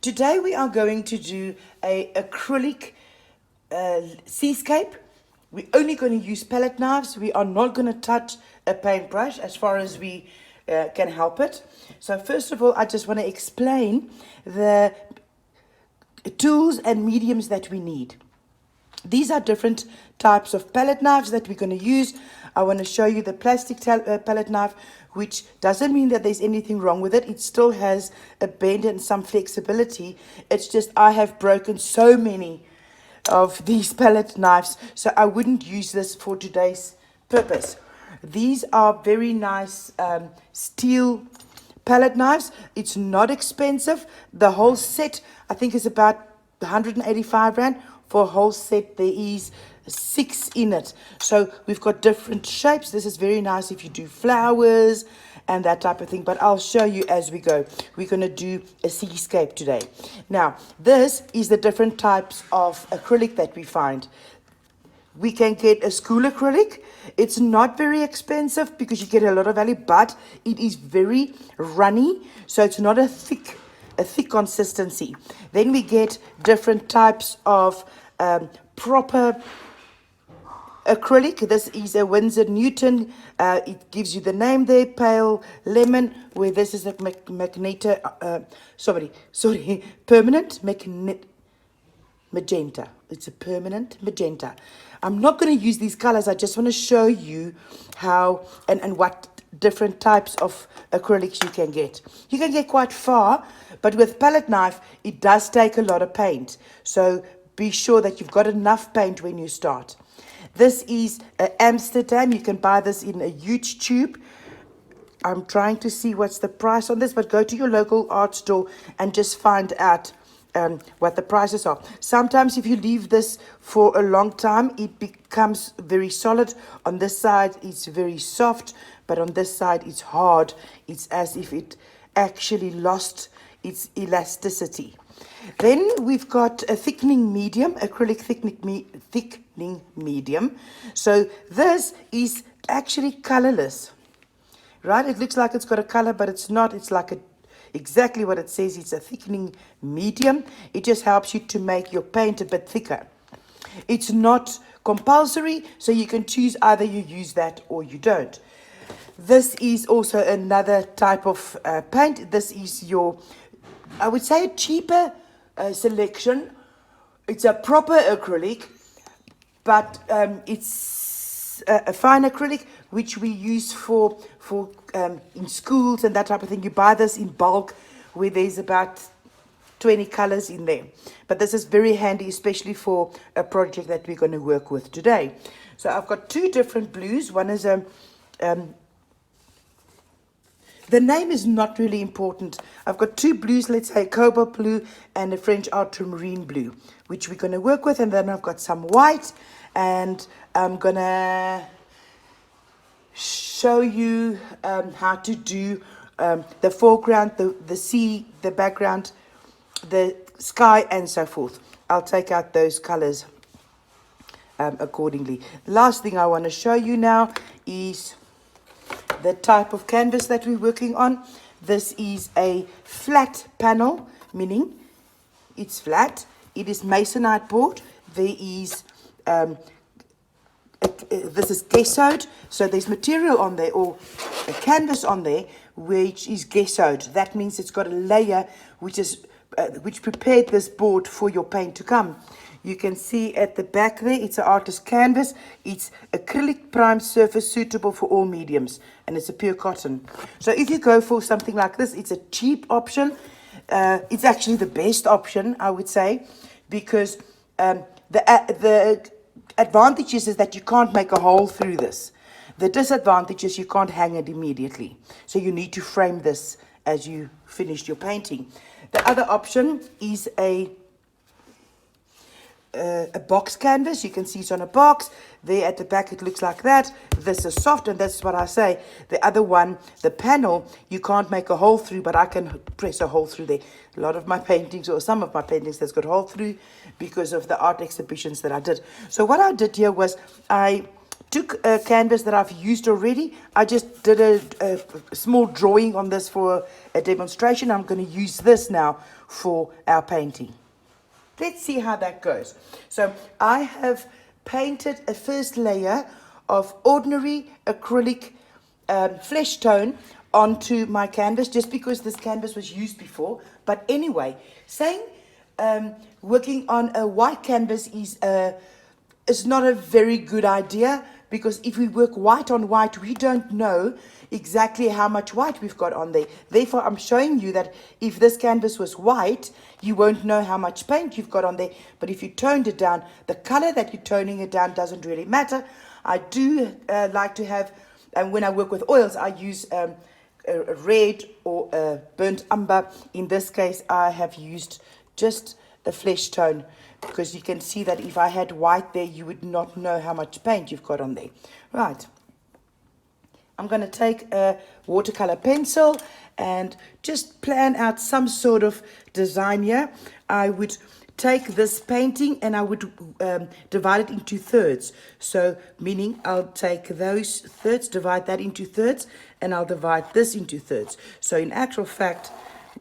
Today we are going to do a acrylic seascape. We're only going to use palette knives. We are not going to touch a paintbrush as far as we can help it. So first of all, I just want to explain the tools and mediums that we need. These are different types of palette knives that we're going to use. I want to show you the plastic palette knife, which doesn't mean that there's anything wrong with it. It still has a bend and some flexibility. It's just I have broken so many of these palette knives, so I wouldn't use this for today's purpose. These are very nice steel palette knives. It's not expensive. The whole set, I think, is about 185 Rand. For a whole set, there is 6 in it. So we've got different shapes. This is very nice if you do flowers and that type of thing, but I'll show you as we go. We're going to do a seascape today. Now, this is the different types of acrylic that we find. We can get a school acrylic. It's not very expensive because you get a lot of value, but it is very runny, so it's not a thick consistency. Then we get different types of proper acrylic. This is a Winsor Newton. It gives you the name there, pale lemon, where this is a permanent magenta. It's a permanent magenta. I'm not going to use these colors. I just want to show you how and what different types of acrylics you can get. You can get quite far, but with palette knife, it does take a lot of paint. So be sure that you've got enough paint when you start. This is Amsterdam. You can buy this in a huge tube. I'm trying to see what's the price on this, but go to your local art store and just find out what the prices are. Sometimes if you leave this for a long time, it becomes very solid. On this side, it's very soft, but on this side, it's hard. It's as if it actually lost its elasticity. Then we've got a thickening medium, acrylic thickening medium. So this is actually colorless, right? It looks like it's got a color, but it's not. It's like exactly what it says. It's a thickening medium. It just helps you to make your paint a bit thicker. It's not compulsory, so you can choose either you use that or you don't. This is also another type of paint. This is your, I would say, a cheaper selection. It's a proper acrylic, but it's a fine acrylic which we use for in schools and that type of thing. You buy this in bulk where there's about 20 colors in there, but this is very handy, especially for a project that we're going to work with today. So I've got 2 different blues. One is the name is not really important. I've got 2 blues, let's say Cobalt Blue and a French Ultramarine blue, which we're going to work with. And then I've got some white, and I'm going to show you how to do the foreground, the sea, the background, the sky, and so forth. I'll take out those colors accordingly. Last thing I want to show you now is the type of canvas that we're working on. This is a flat panel, meaning it's flat. It is masonite board. There is this is gessoed, so there's material on there, or a canvas on there, which is gessoed. That means it's got a layer which prepared this board for your paint to come. You can see at the back there, it's an artist canvas. It's acrylic prime surface suitable for all mediums, and it's a pure cotton. So if you go for something like this, it's a cheap option. It's actually the best option, I would say, because the advantages is that you can't make a hole through this. The disadvantage is you can't hang it immediately. So you need to frame this as you finish your painting. The other option is a box canvas. You can see it's on a box. There at the back it looks like that. This is soft, and that's what I say. The other one, the panel, you can't make a hole through, but I can press a hole through there. A lot of my paintings, or some of my paintings, has got a hole through because of the art exhibitions that I did. So what I did here was I took a canvas that I've used already. I just did a small drawing on this for a demonstration. I'm going to use this now for our painting. Let's see how that goes. So I have painted a first layer of ordinary acrylic flesh tone onto my canvas, just because this canvas was used before. But anyway, saying working on a white canvas is not a very good idea, because if we work white on white, we don't know exactly how much white we've got on there. Therefore, I'm showing you that if this canvas was white, you won't know how much paint you've got on there. But if you toned it down, the color that you're toning it down doesn't really matter. I do like to have, when I work with oils, I use a red or a burnt umber. In this case, I have used just a flesh tone, because you can see that if I had white there, you would not know how much paint you've got on there. Right. I'm going to take a watercolor pencil and just plan out some sort of design here. I would take this painting and I would divide it into thirds. So meaning I'll take those thirds, divide that into thirds, and I'll divide this into thirds. So in actual fact,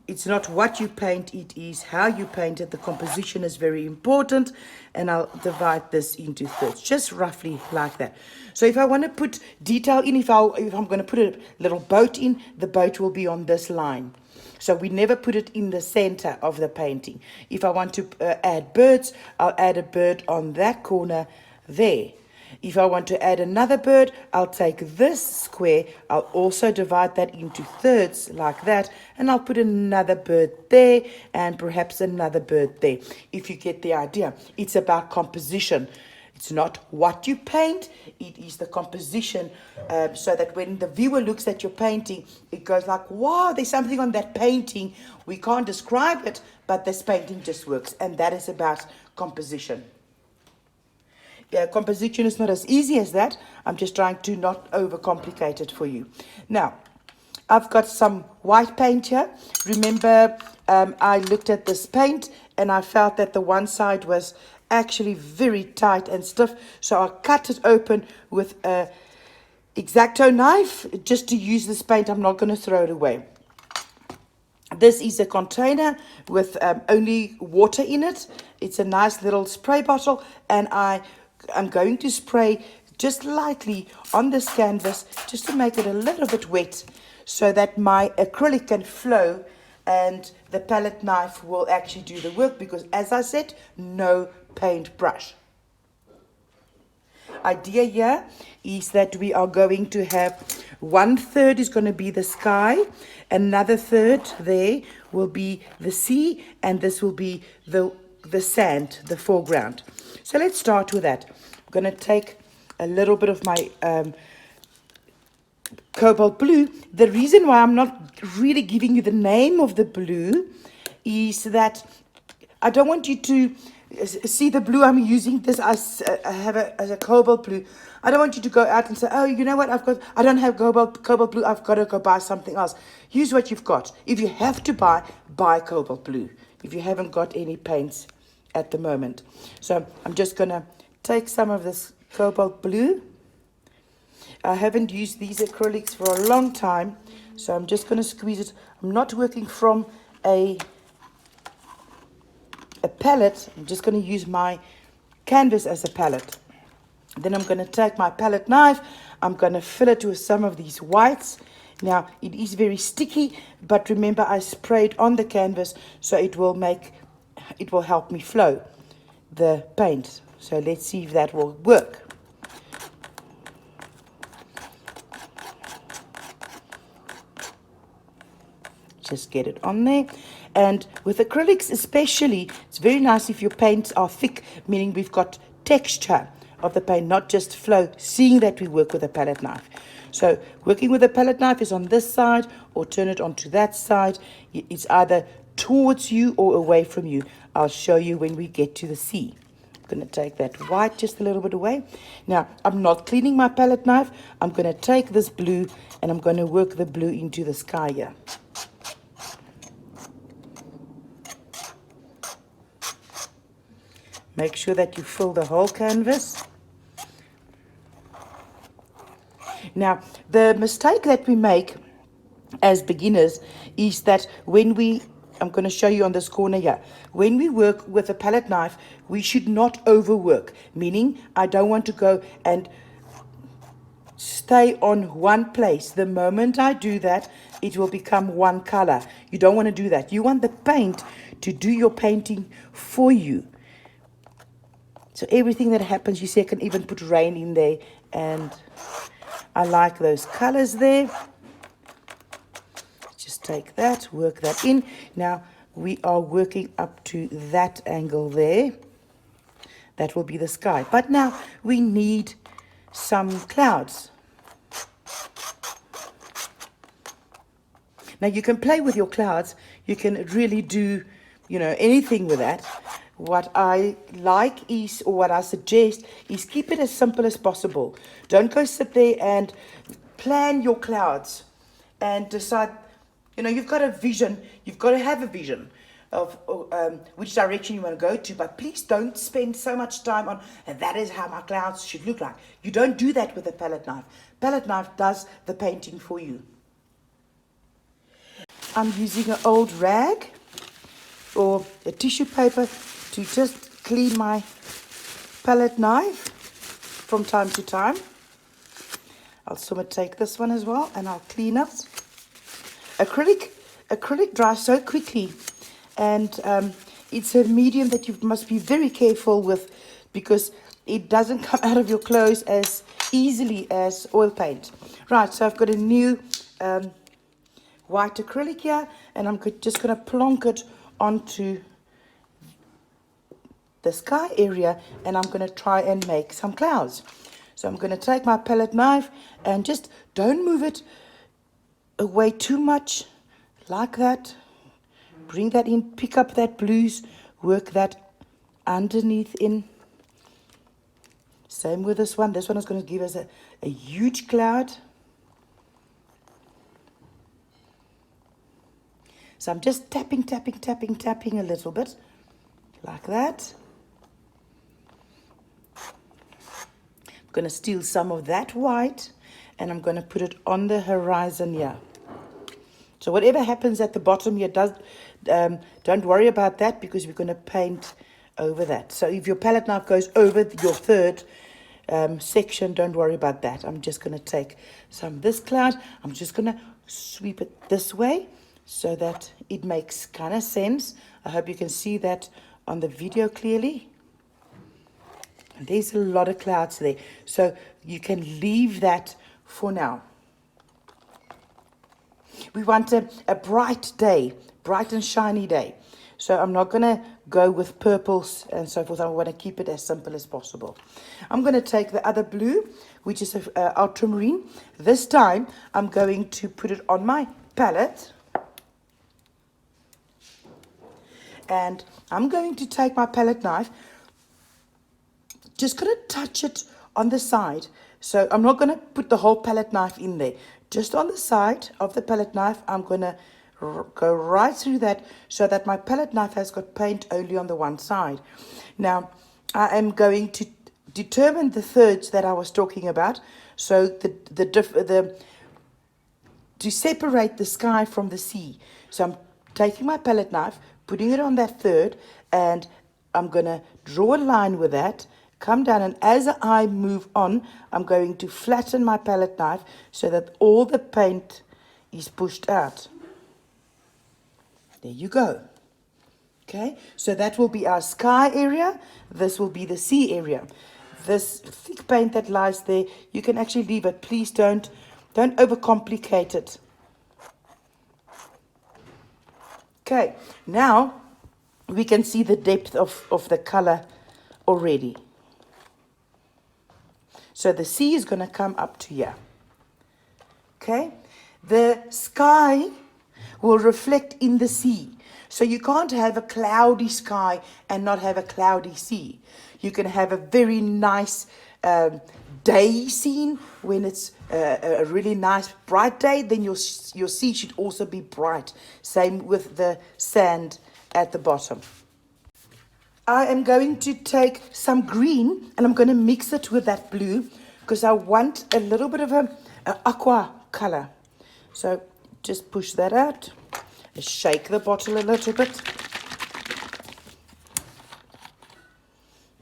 it's not what you paint, it is how you paint it. The composition is very important, and I'll divide this into thirds, just roughly like that. So if I want to put detail in, if I'm going to put a little boat in, the boat will be on this line. So we never put it in the center of the painting. If I want to add birds, I'll add a bird on that corner there. If I want to add another bird, I'll take this square, I'll also divide that into thirds like that, and I'll put another bird there and perhaps another bird there. If you get the idea, it's about composition. It's not what you paint, it is the composition, so that when the viewer looks at your painting, it goes like, wow, there's something on that painting. We can't describe it, but this painting just works, and that is about composition. Composition is not as easy as that. I'm just trying to not overcomplicate it for you. Now, I've got some white paint here. Remember, I looked at this paint and I felt that the one side was actually very tight and stiff. So I cut it open with a X-Acto knife just to use this paint. I'm not going to throw it away. This is a container with only water in it. It's a nice little spray bottle, and I'm going to spray just lightly on this canvas just to make it a little bit wet, so that my acrylic can flow and the palette knife will actually do the work, because as I said, no paintbrush. Idea here is that we are going to have 1/3 is going to be the sky, another third there will be the sea, and this will be the sand, the foreground. So let's start with that. I'm going to take a little bit of my Cobalt Blue. The reason why I'm not really giving you the name of the blue is that I don't want you to see the blue I'm using. This as a Cobalt Blue. I don't want you to go out and say, oh, you know what, I don't have Cobalt Blue, I've got to go buy something else. Use what you've got. If you have to buy Cobalt Blue, if you haven't got any paints at the moment. So I'm just going to take some of this Cobalt Blue. I haven't used these acrylics for a long time, so I'm just going to squeeze it. I'm not working from a palette. I'm just going to use my canvas as a palette. Then I'm going to take my palette knife. I'm going to fill it with some of these whites. Now, it is very sticky, but remember I sprayed on the canvas, so it will help me flow the paint. So let's see if that will work. Just get it on there. And with acrylics especially, it's very nice if your paints are thick, meaning we've got texture of the paint, not just flow, seeing that we work with a palette knife. So working with a palette knife is on this side, or turn it onto that side. It's either towards you or away from you. I'll show you when we get to the sea. I'm going to take that white just a little bit away. Now, I'm not cleaning my palette knife. I'm going to take this blue and I'm going to work the blue into the sky here. Make sure that you fill the whole canvas. Now, the mistake that we make as beginners is that when I'm going to show you on this corner here, when we work with a palette knife, we should not overwork, meaning I don't want to go and stay on one place. The moment I do that, it will become one color. You don't want to do that. You want the paint to do your painting for you. So everything that happens, you see, I can even put rain in there, and I like those colors there. Just take that, work that in. Now we are working up to that angle there. That will be the sky. But now we need some clouds. Now you can play with your clouds. You can really do, anything with that. What I like is, or what I suggest, is keep it as simple as possible. Don't go sit there and plan your clouds and decide, you've got a vision. You've got to have a vision of which direction you want to go to, but please don't spend so much time on, and that is how my clouds should look like. You don't do that with a palette knife. Palette knife does the painting for you. I'm using an old rag or a tissue paper to just clean my palette knife from time to time. I'll somewhat take this one as well, and I'll clean up. Acrylic dries so quickly, and it's a medium that you must be very careful with, because it doesn't come out of your clothes as easily as oil paint. Right, so I've got a new white acrylic here, and I'm just going to plonk it onto the sky area, and I'm going to try and make some clouds. So I'm going to take my palette knife and just don't move it away too much, like that. Bring that in, pick up that blues, work that underneath in. Same with this one. This one is going to give us a huge cloud. So I'm just tapping a little bit, like that. I'm going to steal some of that white, and I'm going to put it on the horizon here. So whatever happens at the bottom here, don't worry about that, because we're going to paint over that. So if your palette knife goes over your third section, don't worry about that. I'm just going to take some of this cloud. I'm just going to sweep it this way, so that it makes kind of sense. I hope you can see that on the video clearly. And there's a lot of clouds there, so you can leave that for now. We want a bright day, bright and shiny day. So I'm not going to go with purples and so forth. I want to keep it as simple as possible. I'm going to take the other blue, which is Ultramarine. This time I'm going to put it on my palette. And I'm going to take my palette knife, just going to touch it on the side. So I'm not going to put the whole palette knife in there. Just on the side of the palette knife, I'm going to go right through that, so that my palette knife has got paint only on the one side. Now, I am going to determine the thirds that I was talking about. So to separate the sky from the sea. So I'm taking my palette knife, putting it on that third, and I'm going to draw a line with that, come down, and as I move on, I'm going to flatten my palette knife so that all the paint is pushed out. There you go. Okay, so that will be our sky area. This will be the sea area. This thick paint that lies there, you can actually leave it. Please don't overcomplicate it. Okay, now we can see the depth of the color already. So the sea is going to come up to here. Okay, the sky will reflect in the sea. So you can't have a cloudy sky and not have a cloudy sea. You can have a very nice day scene when it's a really nice bright day. Then your sea should also be bright. Same with the sand at the bottom. I am going to take some green and I'm going to mix it with that blue, because I want a little bit of aqua color. So just push that out. Shake the bottle a little bit.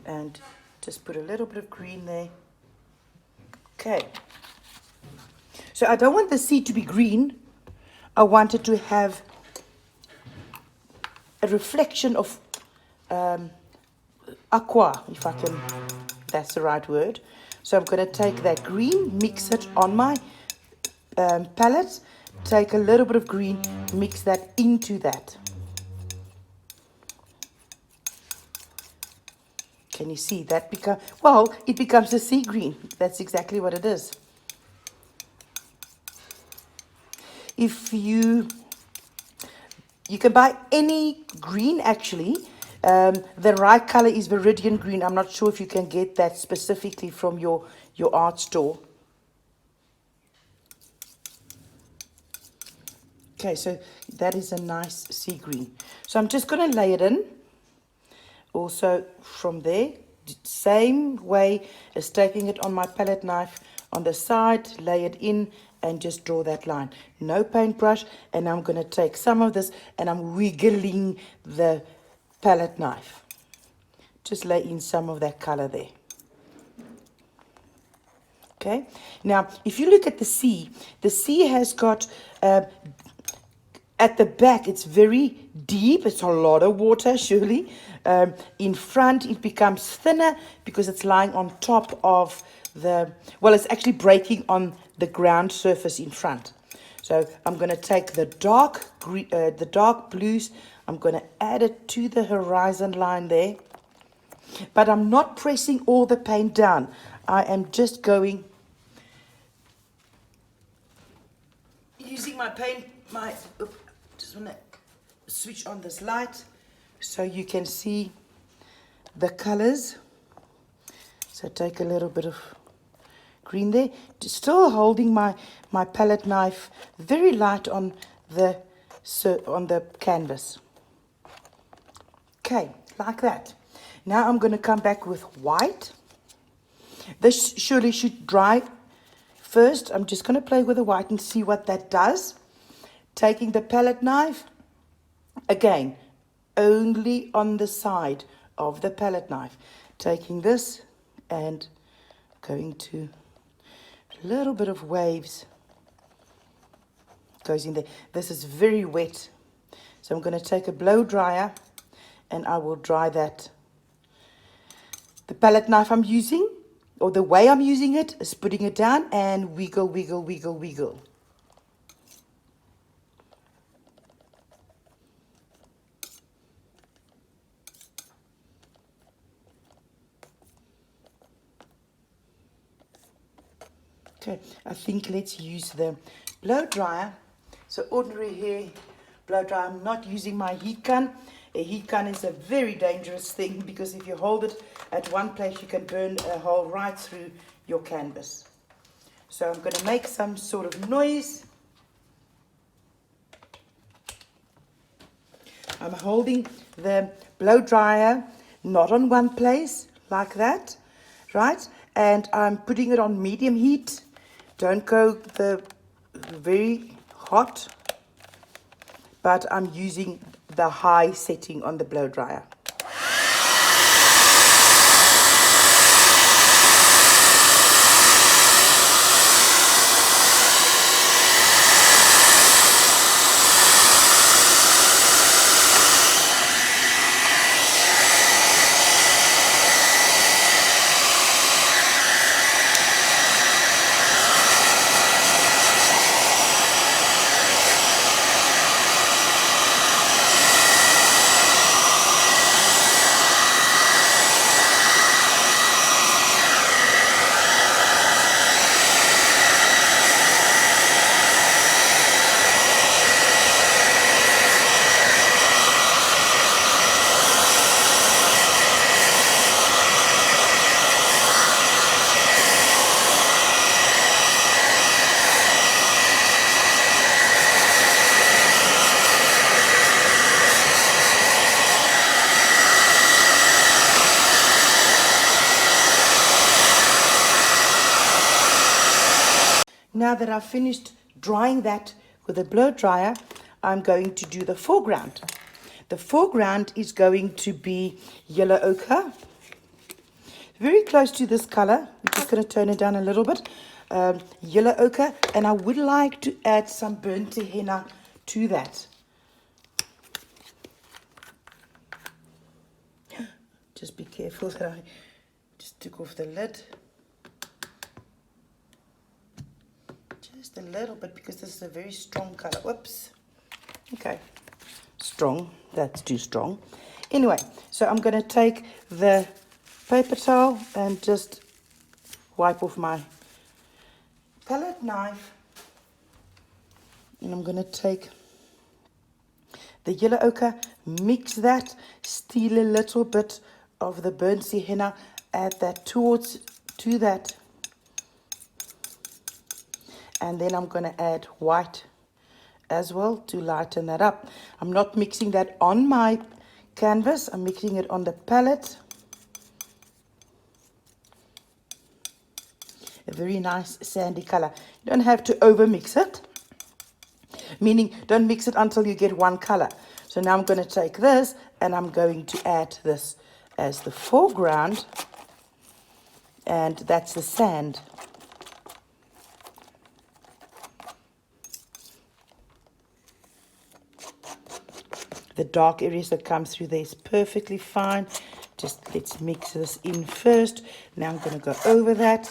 And just put a little bit of green there. Okay. So I don't want the sea to be green. I want it to have a reflection of aqua, if I can, that's the right word. So I'm going to take that green, mix it on my palette, take a little bit of green, mix that into that. Can you see that it becomes a sea green. That's exactly what it is. If you can buy any green actually. The right color is Viridian green. I'm not sure if you can get that specifically from your art store. Okay, so that is a nice sea green. So I'm just going to lay it in. Also from there, same way as taking it on my palette knife on the side, lay it in and just draw that line. No paintbrush. And I'm going to take some of this and I'm wiggling the palette knife. Just lay in some of that color there. Okay. Now, if you look at the sea has got, at the back, it's very deep. It's a lot of water, surely. In front, it becomes thinner because it's lying on top of it's actually breaking on the ground surface in front. So I'm going to take the dark blues. I'm going to add it to the horizon line there. But I'm not pressing all the paint down. I am just going, using my paint, just want to switch on this light so you can see the colors. So take a little bit of green there. Still holding my palette knife very light on the canvas. Okay, like that. Now I'm going to come back with white. This surely should dry first. I'm just going to play with the white and see what that does. Taking the palette knife, again, only on the side of the palette knife. Taking this and going to a little bit of waves. Goes in there. This is very wet. So I'm going to take a blow dryer and I will dry that. The palette knife I'm using, or the way I'm using it, is putting it down and wiggle, wiggle, wiggle, wiggle. Okay, I think let's use the blow dryer. So ordinary hair blow dryer. I'm not using my heat gun. A heat gun is a very dangerous thing because if you hold it at one place, you can burn a hole right through your canvas. So I'm going to make some sort of noise. I'm holding the blow dryer not on one place like that, right? And I'm putting it on medium heat. Don't go the very hot, but I'm using the high setting on the blow dryer. now that I've finished drying that with a blow dryer, I'm going to do the foreground. The foreground is going to be yellow ochre, very close to this color. I'm just going to turn it down a little bit. Yellow ochre, and I would like to add some burnt henna to that. Just be careful that I just took off the lid. Just a little bit, because this is a very strong color. Whoops. Okay. Strong. That's too strong. Anyway, so I'm going to take the paper towel and just wipe off my palette knife. And I'm going to take the yellow ochre, mix that, steal a little bit of the burnt sienna, add that to that, and then I'm going to add white as well to lighten that up. I'm not mixing that on my canvas, I'm mixing it on the palette. A very nice sandy color. You don't have to over mix it, meaning don't mix it until you get one color. So now I'm going to take this and I'm going to add this as the foreground, and that's the sand. The dark areas that come through there is perfectly fine. Just let's mix this in first. Now I'm going to go over that.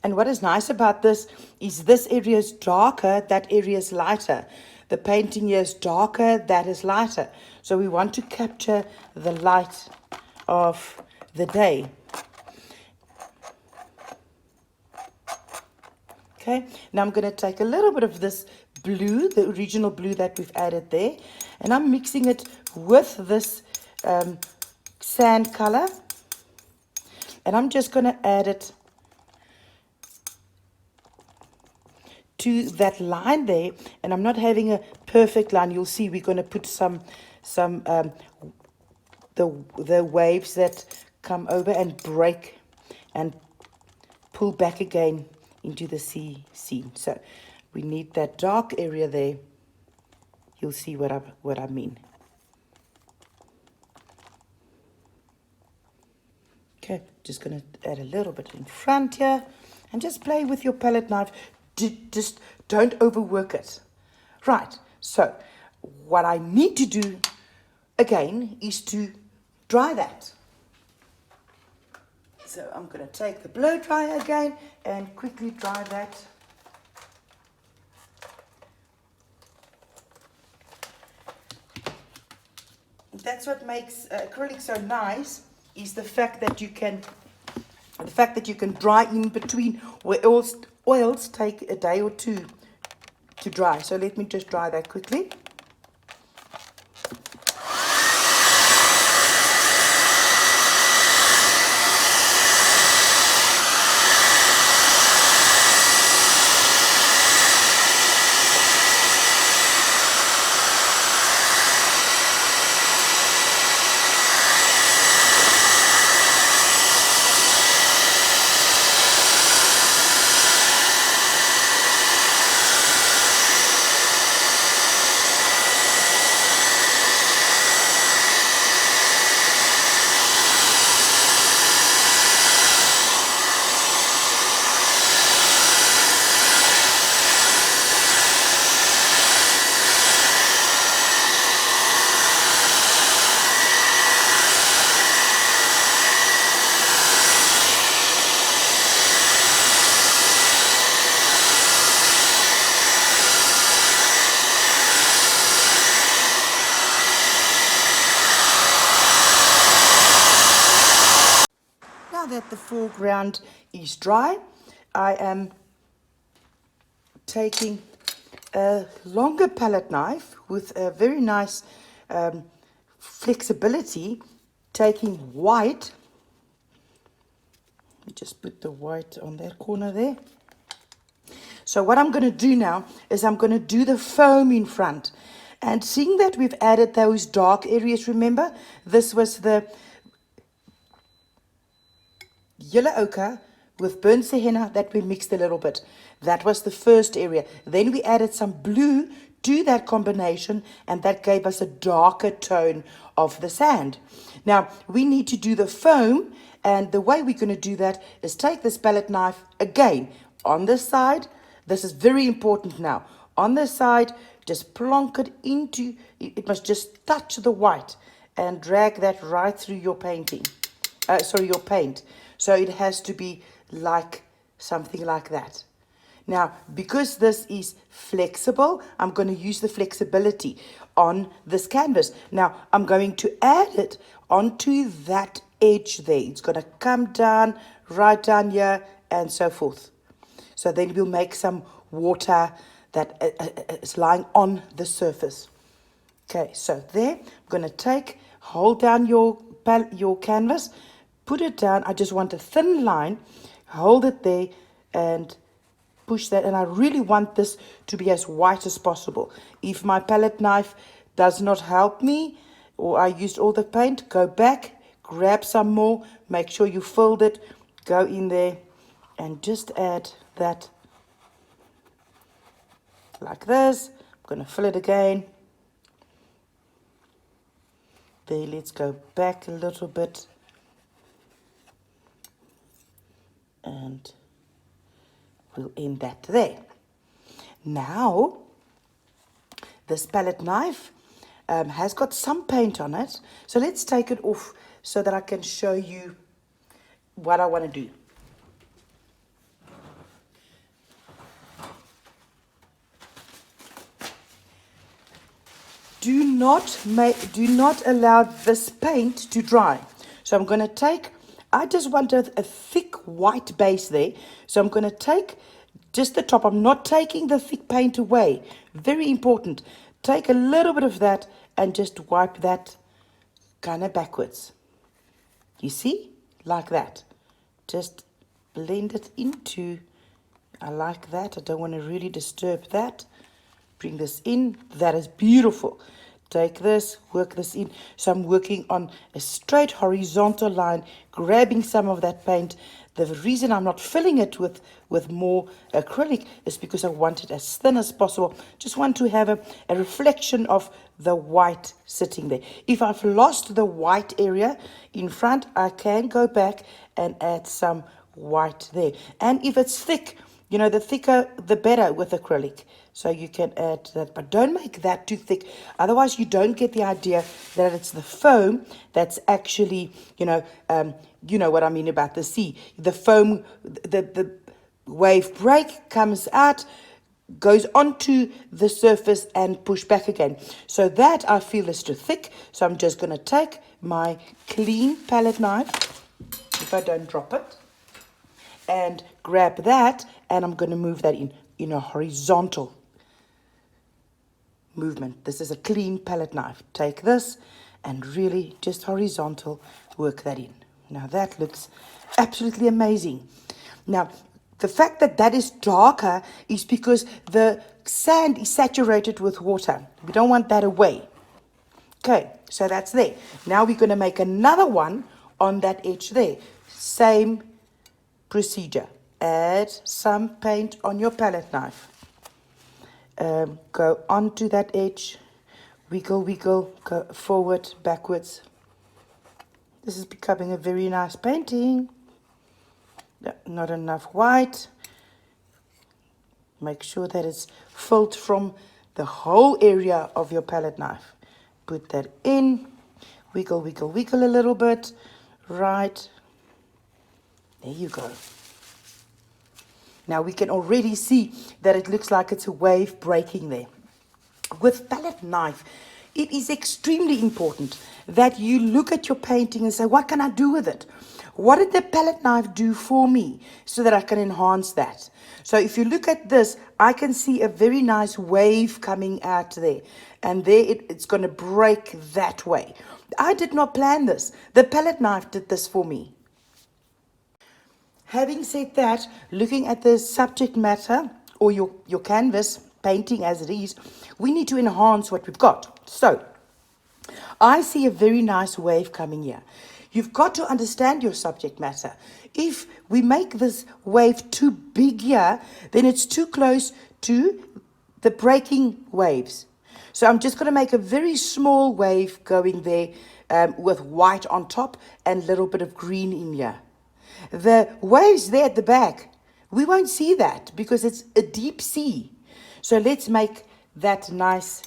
And what is nice about this is this area is darker, that area is lighter. The painting here is darker, that is lighter. So we want to capture the light of the day. Okay, now I'm going to take a little bit of this blue, the original blue that we've added there, and I'm mixing it with this sand color, and I'm just going to add it to that line there, and I'm not having a perfect line. You'll see we're going to put some the waves that come over and break and pull back again into the sea scene. So we need that dark area there. You'll see what I mean. Okay, just going to add a little bit in front here, and just play with your palette knife. Just don't overwork it. Right, so what I need to do again is to dry that. So I'm going to take the blow dryer again and quickly dry that. That's what makes acrylic so nice, is the fact that you can dry in between, where oils take a day or two to dry. So let me just dry that quickly. That the foreground is dry, I am taking a longer palette knife with a very nice flexibility, taking white. Let me just put the white on that corner there. So what I'm going to do now is I'm going to do the foam in front. And seeing that we've added those dark areas, remember, this was the yellow ochre with burnt sienna that we mixed a little bit. That was the first area. Then we added some blue to that combination, and that gave us a darker tone of the sand. Now, we need to do the foam, and the way we're going to do that is take this palette knife again on this side. This is very important now. On this side, just plonk it into, it must just touch the white and drag that right through your painting. Your paint. So it has to be like something like that. Now, because this is flexible, I'm going to use the flexibility on this canvas. Now, I'm going to add it onto that edge there. It's going to come down, right down here, and so forth. So then we'll make some water that is lying on the surface. Okay, so there, I'm going to hold down your canvas, put it down. I just want a thin line, hold it there, and push that. And I really want this to be as white as possible. If my palette knife does not help me, or I used all the paint, go back, grab some more, make sure you filled it, go in there, and just add that like this. I'm going to fill it again. There, let's go back a little bit. And we'll end that there. Now, this palette knife has got some paint on it. So let's take it off so that I can show you what I want to do. Do not allow this paint to dry. So I'm going to take, I just want a thick white base there. So I'm going to take just the top. I'm not taking the thick paint away. Very important. Take a little bit of that and just wipe that kind of backwards. You see? Like that. Just blend it into, I like that. I don't want to really disturb that. Bring this in. That is beautiful. Take this, work this in. So I'm working on a straight horizontal line, grabbing some of that paint. The reason I'm not filling it with more acrylic is because I want it as thin as possible. Just want to have a reflection of the white sitting there. If I've lost the white area in front, I can go back and add some white there. And if it's thick, you know, the thicker, the better with acrylic. So you can add that, but don't make that too thick. Otherwise, you don't get the idea that it's the foam that's actually, you know what I mean about the sea. The foam, the wave break comes out, goes onto the surface and push back again. So that I feel is too thick. So I'm just going to take my clean palette knife, if I don't drop it, and grab that, and I'm going to move that in a horizontal movement. This is a clean palette knife. Take this and really just horizontal work that in. Now that looks absolutely amazing. Now, the fact that that is darker is because the sand is saturated with water. We don't want that away. Okay, so that's there. Now we're going to make another one on that edge there. Same procedure. Add some paint on your palette knife. Go onto that edge. Wiggle, wiggle, go forward, backwards. This is becoming a very nice painting. Not enough white. Make sure that it's filled from the whole area of your palette knife. Put that in. Wiggle, wiggle, wiggle a little bit. Right. There you go. Now we can already see that it looks like it's a wave breaking there. With palette knife, it is extremely important that you look at your painting and say, what can I do with it? What did the palette knife do for me so that I can enhance that? So if you look at this, I can see a very nice wave coming out there. And there it's going to break that way. I did not plan this. The palette knife did this for me. Having said that, looking at the subject matter or your canvas painting as it is. We need to enhance what we've got. So, I see a very nice wave coming here. You've got to understand your subject matter. If we make this wave too big here, then it's too close to the breaking waves. So I'm just going to make a very small wave going there with white on top and a little bit of green in here. The waves there at the back, we won't see that because it's a deep sea. So let's make that nice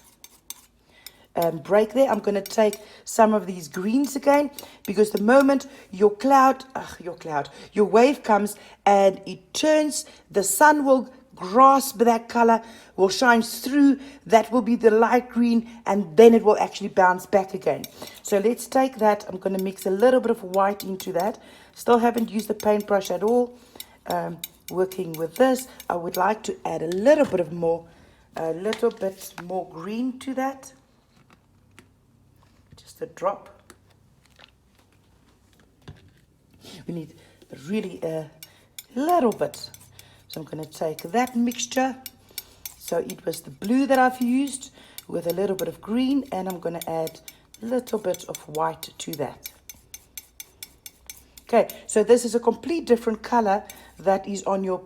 break there. I'm going to take some of these greens again, because the moment your wave comes and it turns, the sun will grasp that color, will shine through, that will be the light green, and then it will actually bounce back again. So let's take that. I'm going to mix a little bit of white into that. Still haven't used the paintbrush at all. Working with this, I would like to add a little bit more green to that. Just a drop. We need really a little bit. So I'm going to take that mixture. So it was the blue that I've used with a little bit of green, and I'm going to add a little bit of white to that. Okay, so this is a complete different color that is on your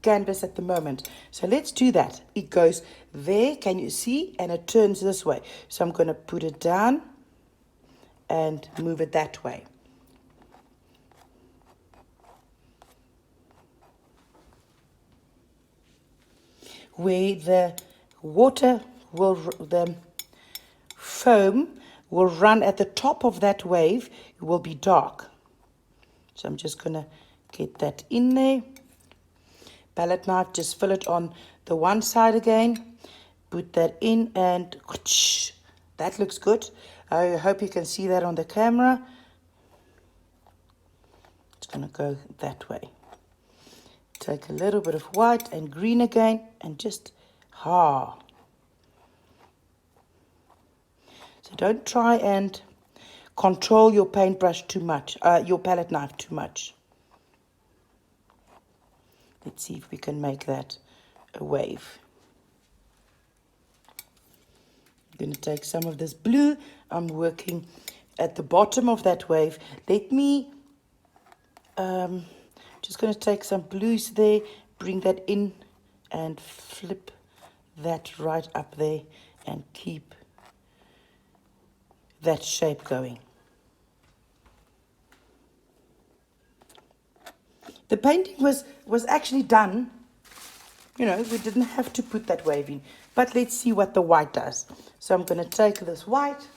canvas at the moment. So let's do that. It goes there, can you see? And it turns this way. So I'm going to put it down and move it that way. Where the foam will run at the top of that wave, it will be dark. So I'm just going to get that in there. Palette knife, just fill it on the one side again. Put that in and that looks good. I hope you can see that on the camera. It's going to go that way. Take a little bit of white and green again and just So don't try and control your paintbrush too much, your palette knife too much. Let's see if we can make that a wave. I'm going to take some of this blue. I'm working at the bottom of that wave. Let me, just going to take some blues there, bring that in and flip that right up there and keep that shape going. The painting was actually done. You know, we didn't have to put that wave in. But let's see what the white does. So I'm going to take this white.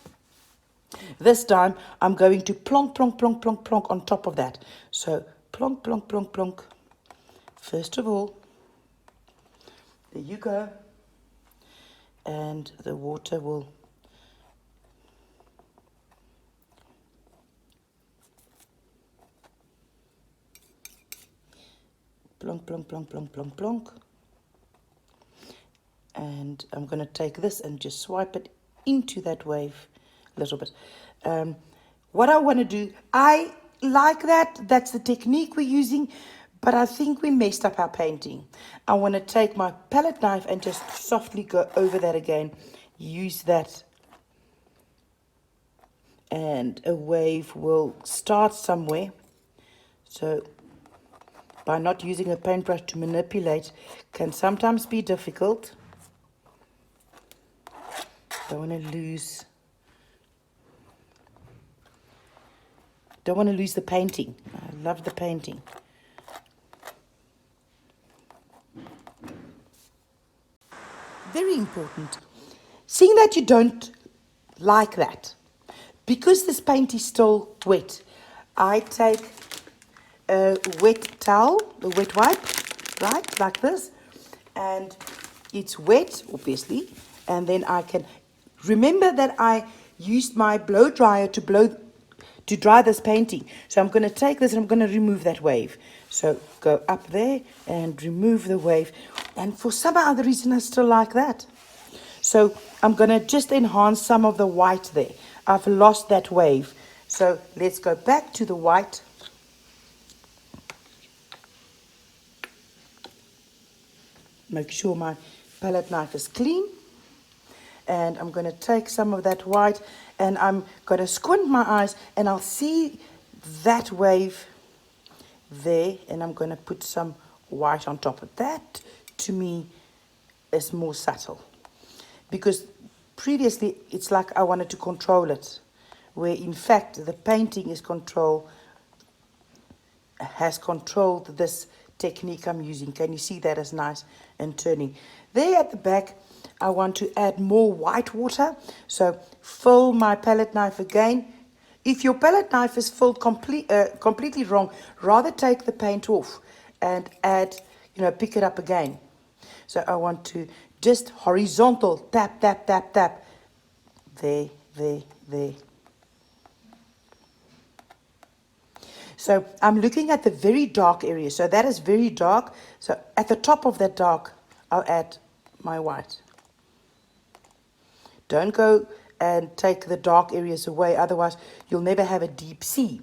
This time I'm going to plonk, plonk, plonk, plonk, plonk on top of that. So plonk, plonk, plonk, plonk. First of all, there you go. And the water will plonk, plonk, plonk, plonk, plonk, plonk. And I'm going to take this and just swipe it into that wave a little bit. What I want to do, I like that. That's the technique we're using. But I think we messed up our painting. I want to take my palette knife and just softly go over that again. Use that. And a wave will start somewhere. So by not using a paintbrush to manipulate can sometimes be difficult. Don't want to lose the painting. I love the painting. Very important. Seeing that you don't like that, because this paint is still wet, I take a wet towel, a wet wipe, right, like this, and it's wet, obviously, and then I can remember that I used my blow dryer to dry this painting. So I'm going to take this and I'm going to remove that wave. So go up there and remove the wave. And for some other reason, I still like that. So I'm going to just enhance some of the white there. I've lost that wave. So let's go back to the white. Make sure my palette knife is clean. And I'm going to take some of that white and I'm going to squint my eyes and I'll see that wave there, and I'm going to put some white on top of that. To me is more subtle, because previously it's like I wanted to control it, where in fact the painting has controlled this technique I'm using. Can you see that is nice and turning? There at the back I want to add more white water, so fill my palette knife again. If your palette knife is filled completely wrong, rather take the paint off and add, pick it up again. So I want to just horizontal tap, tap, tap, tap. There, there, there. So I'm looking at the very dark area. So that is very dark. So at the top of that dark, I'll add my white. Don't go and take the dark areas away, otherwise you'll never have a deep sea.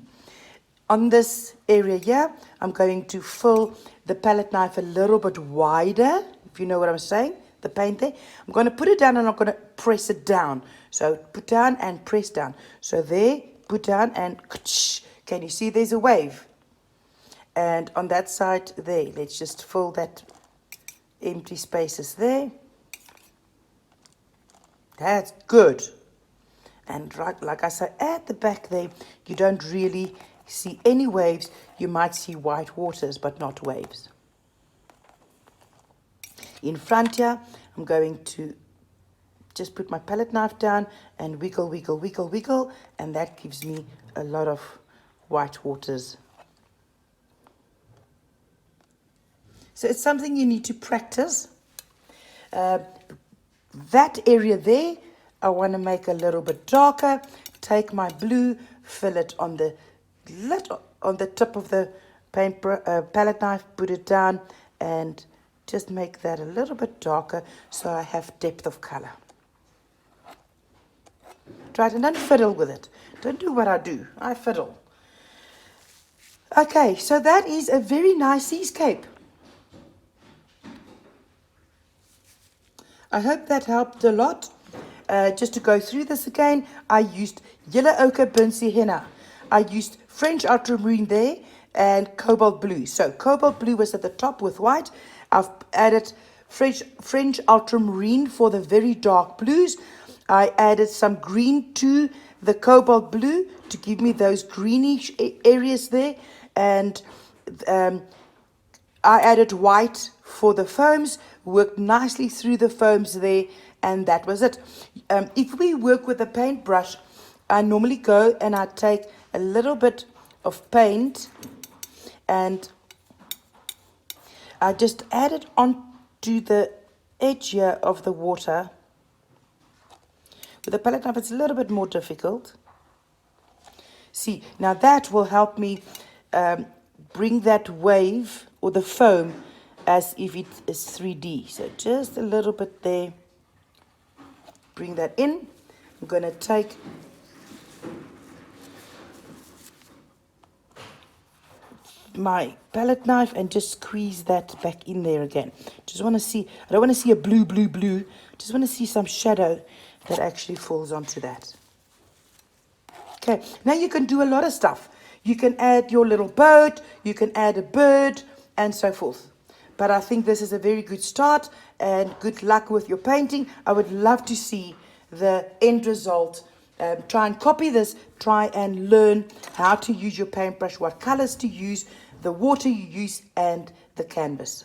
On this area here, I'm going to fill the palette knife a little bit wider, if you know what I'm saying, the paint there. I'm going to put it down and I'm going to press it down. So put down and press down. So there, put down and can you see there's a wave? And on that side there, let's just fill that empty spaces there. That's good. And right, like I said, at the back there, you don't really see any waves. You might see white waters, but not waves. In front here, I'm going to just put my palette knife down and wiggle, wiggle, wiggle, wiggle. And that gives me a lot of white waters. So it's something you need to practice. That area there, I want to make a little bit darker. Take my blue, fill it on the tip of the palette knife, put it down, and just make that a little bit darker so I have depth of color. Try it and don't fiddle with it. Don't do what I do. I fiddle. Okay, so that is a very nice seascape. I hope that helped a lot. Just to go through this again, I used yellow ochre burnt sienna. I used French ultramarine there and cobalt blue. So cobalt blue was at the top with white. I've added French ultramarine for the very dark blues. I added some green to the cobalt blue to give me those greenish areas there. And I added white for the foams, worked nicely through the foams there, and that was it. If we work with a paintbrush, I normally go and I take a little bit of paint and I just add it onto the edge here of the water. With a palette knife, it's a little bit more difficult. See, now that will help me bring that wave or the foam as if it is 3D. So just a little bit there. Bring that in. I'm going to take my palette knife and just squeeze that back in there again. Just want to see, I don't want to see a blue, blue, blue. Just want to see some shadow that actually falls onto that. Okay, now you can do a lot of stuff. You can add your little boat, you can add a bird, and so forth. But I think this is a very good start, and good luck with your painting. I would love to see the end result. Try and copy this, try and learn how to use your paintbrush, what colors to use, the water you use, and the canvas.